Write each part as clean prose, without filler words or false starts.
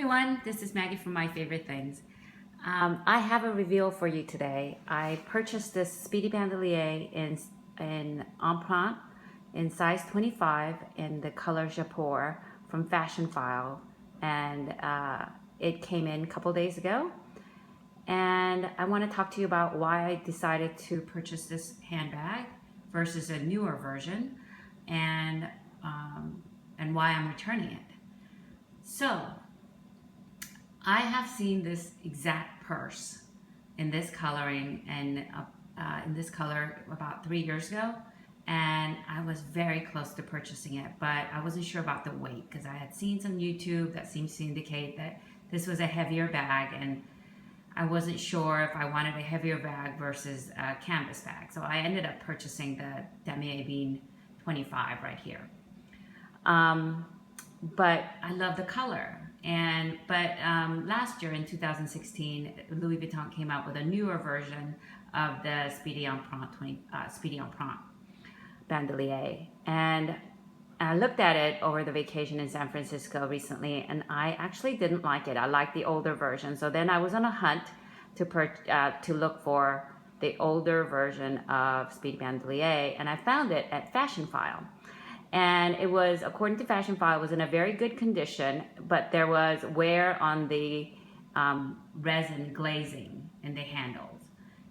everyone, this is Maggie from My Favorite Things. I have a reveal for you today. I purchased this Speedy Bandouliere in Empreinte in size 25 in the color Jaipur from Fashionphile, and it came in a couple days ago. And I want to talk to you about why I decided to purchase this handbag versus a newer version, and why I'm returning it. So, I have seen this exact purse in this coloring and in this color about 3 years ago, and I was very close to purchasing it, but I wasn't sure about the weight because I had seen some YouTube that seems to indicate that this was a heavier bag, and I wasn't sure if I wanted a heavier bag versus a canvas bag. So I ended up purchasing the Ebene 25 right here. But I love the color. But last year in 2016, Louis Vuitton came out with a newer version of the Speedy Empreinte Bandouliere. And I looked at it over the vacation in San Francisco recently, and I actually didn't like it. I liked the older version. So then I was on a hunt to look for the older version of Speedy Bandouliere, and I found it at Fashionphile. And it was, according to Fashionphile, it was in a very good condition, but there was wear on the resin glazing in the handles,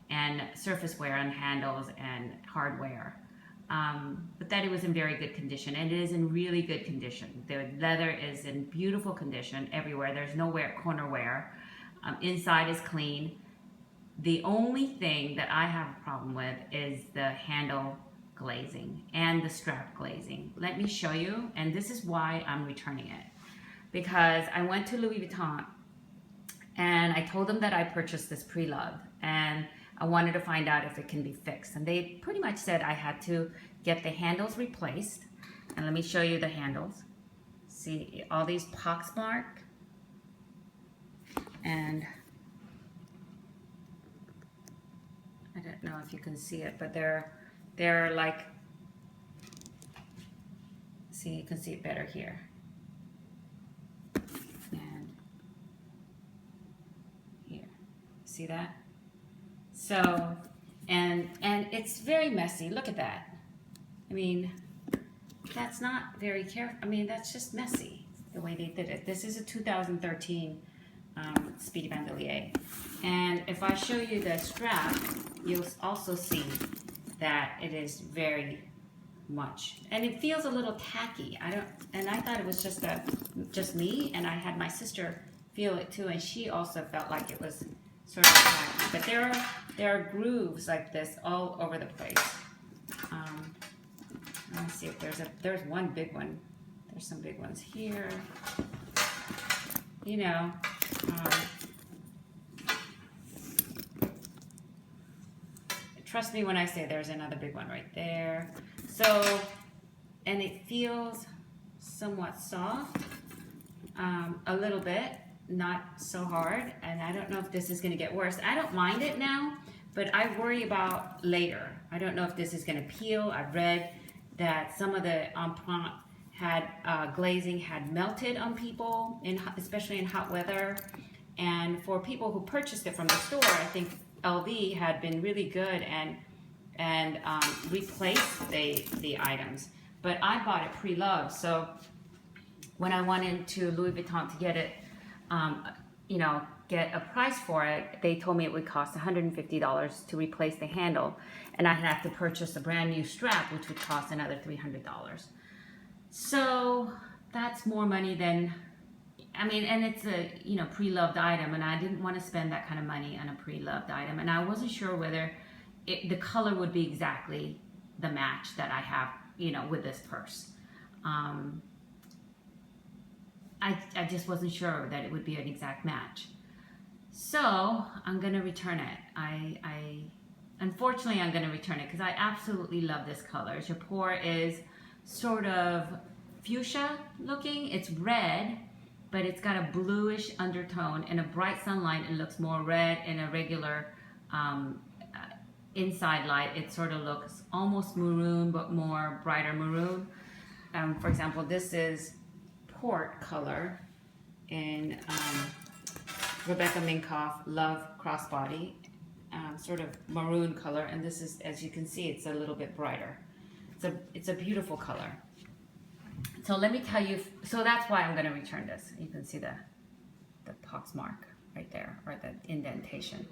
and surface wear on handles and hardware. But that it was in very good condition, and it is in really good condition. The leather is in beautiful condition everywhere. There's no corner wear. Inside is clean. The only thing that I have a problem with is the handle glazing and the strap glazing. Let me show you, and this is why I'm returning it. Because I went to Louis Vuitton and I told them that I purchased this pre-loved, and I wanted to find out if it can be fixed. And they pretty much said I had to get the handles replaced. And let me show you the handles. See all these pox marks? And I don't know if you can see it, but they're like, see, you can see it better here. And here, see that? So, and it's very messy. Look at that. I mean, that's not very careful. I mean, that's just messy the way they did it. This is a 2013 Speedy Bandouliere. And if I show you the strap, you'll also see that it is very much, and it feels a little tacky. I thought it was just me, and I had my sister feel it too, and she also felt like it was sort of tacky. But there are grooves like this all over the place. Let me see if there's one big one. There's some big ones here. You know. Trust me when I say there's another big one right there. So, and it feels somewhat soft, a little bit, not so hard. And I don't know if this is going to get worse. I don't mind it now, but I worry about later. I don't know if this is going to peel. I've read that some of the Empreinte glazing had melted on people, especially in hot weather. And for people who purchased it from the store, I think LV had been really good and replaced the items. But I bought it pre-loved, so when I went into Louis Vuitton to get it, get a price for it, they told me it would cost $150 to replace the handle, and I'd have to purchase a brand new strap, which would cost another $300. So that's more money than, I mean, and it's a pre-loved item, and I didn't want to spend that kind of money on a pre-loved item, and I wasn't sure whether the color would be exactly the match that I have, with this purse. I just wasn't sure that it would be an exact match. So I'm gonna return it. Unfortunately, I'm gonna return it because I absolutely love this color. Jaipur is sort of fuchsia looking. It's red, but it's got a bluish undertone. In a bright sunlight, it looks more red. In a regular inside light, it sort of looks almost maroon, but more brighter maroon. For example, this is port color, in Rebecca Minkoff Love Crossbody, sort of maroon color, and this is, as you can see, it's a little bit brighter. It's a beautiful color. So let me tell you, so that's why I'm going to return this. You can see the pox mark right there, or the indentation.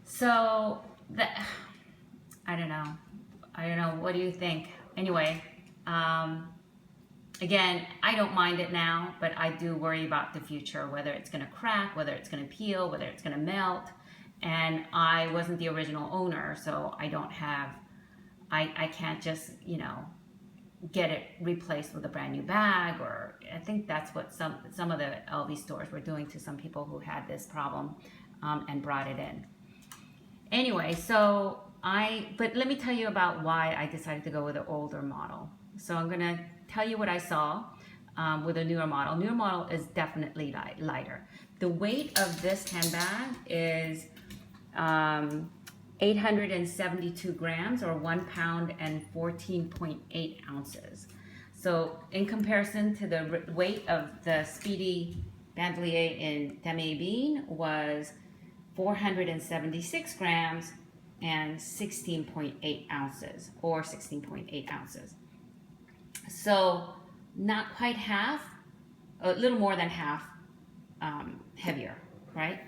So I don't know, what do you think? Anyway, again, I don't mind it now, but I do worry about the future, whether it's going to crack, whether it's going to peel, whether it's going to melt. And I wasn't the original owner, so I don't have, I can't just, you know, get it replaced with a brand new bag, or I think that's what some of the LV stores were doing to some people who had this problem and brought it in. Anyway, so but let me tell you about why I decided to go with an older model. So I'm gonna tell you what I saw with a newer model. Newer model is definitely lighter. The weight of this handbag is 872 grams, or 1 pound and 14.8 ounces. So in comparison to the weight of the Speedy Bandouliere in Ebene was 476 grams and 16.8 ounces, or 16.8 ounces. So not quite half, a little more than half heavier, right?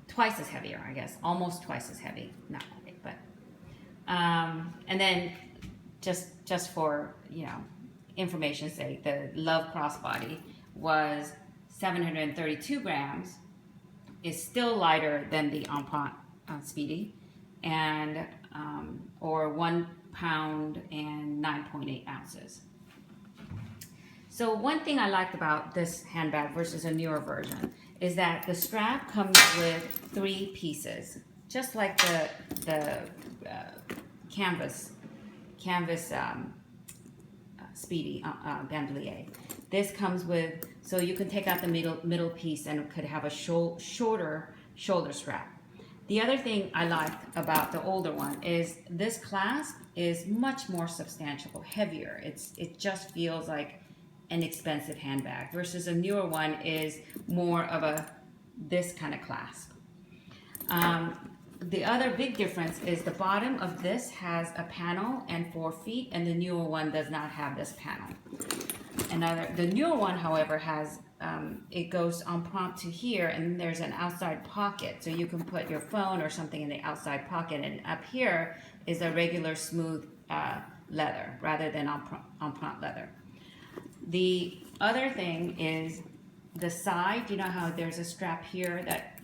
Twice as heavier, I guess, almost twice as heavy, not quite, but, and then just for, you know, information's sake, the Love Crossbody was 732 grams, is still lighter than the Empreinte Speedy, and, or 1 pound and 9.8 ounces. So one thing I liked about this handbag versus a newer version is that the strap comes with 3 pieces, just like the canvas Speedy Bandouliere. This comes with, so you can take out the middle piece and it could have a shorter shoulder strap. The other thing I liked about the older one is this clasp is much more substantial, heavier. It just feels like an expensive handbag, versus a newer one is more of this kind of clasp. The other big difference is the bottom of this has a panel and 4 feet, and the newer one does not have this panel. The newer one, however, has, it goes empreinte to here, and there's an outside pocket, so you can put your phone or something in the outside pocket, and up here is a regular smooth leather rather than empreinte leather. The other thing is the side. You know how there's a strap here that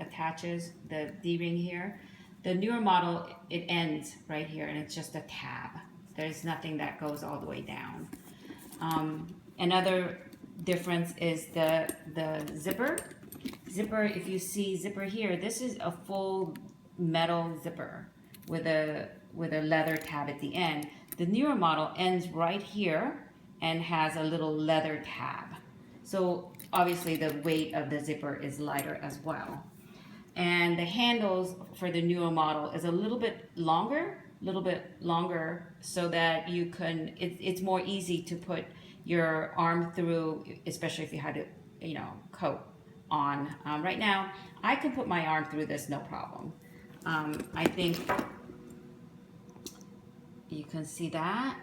attaches the D-ring here? The newer model, it ends right here, and it's just a tab. There's nothing that goes all the way down. Another difference is the zipper. Zipper, if you see zipper here, this is a full metal zipper with a leather tab at the end. The newer model ends right here and has a little leather tab. So obviously the weight of the zipper is lighter as well. And the handles for the newer model is a little bit longer, so that you can, it's more easy to put your arm through, especially if you had a, you know, coat on. Right now, I can put my arm through this no problem. I think you can see that.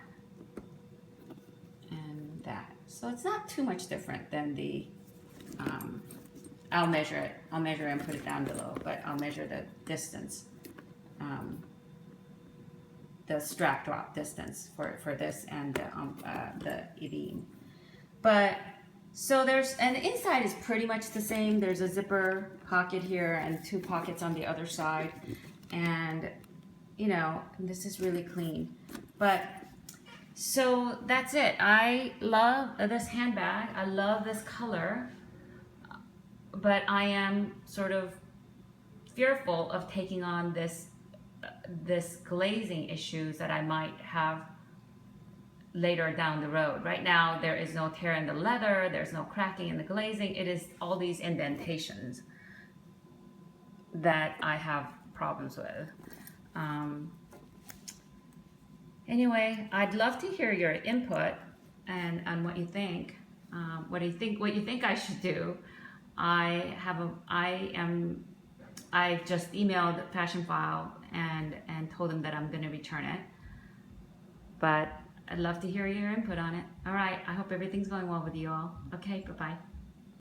So it's not too much different than the, I'll measure it and put it down below, but I'll measure the distance, the strap drop distance for this and the Ebene. But, so and the inside is pretty much the same. There's a zipper pocket here and 2 pockets on the other side. And, you know, this is really clean. But, so that's it. I love this handbag. I love this color, but I am sort of fearful of taking on this glazing issues that I might have later down the road. Right now, there is no tear in the leather. There's no cracking in the glazing. It is all these indentations that I have problems with. Anyway, I'd love to hear your input and what you think. what do you think? What you think I should do? I've just emailed Fashionphile and told them that I'm going to return it. But I'd love to hear your input on it. All right. I hope everything's going well with you all. Okay. Bye-bye.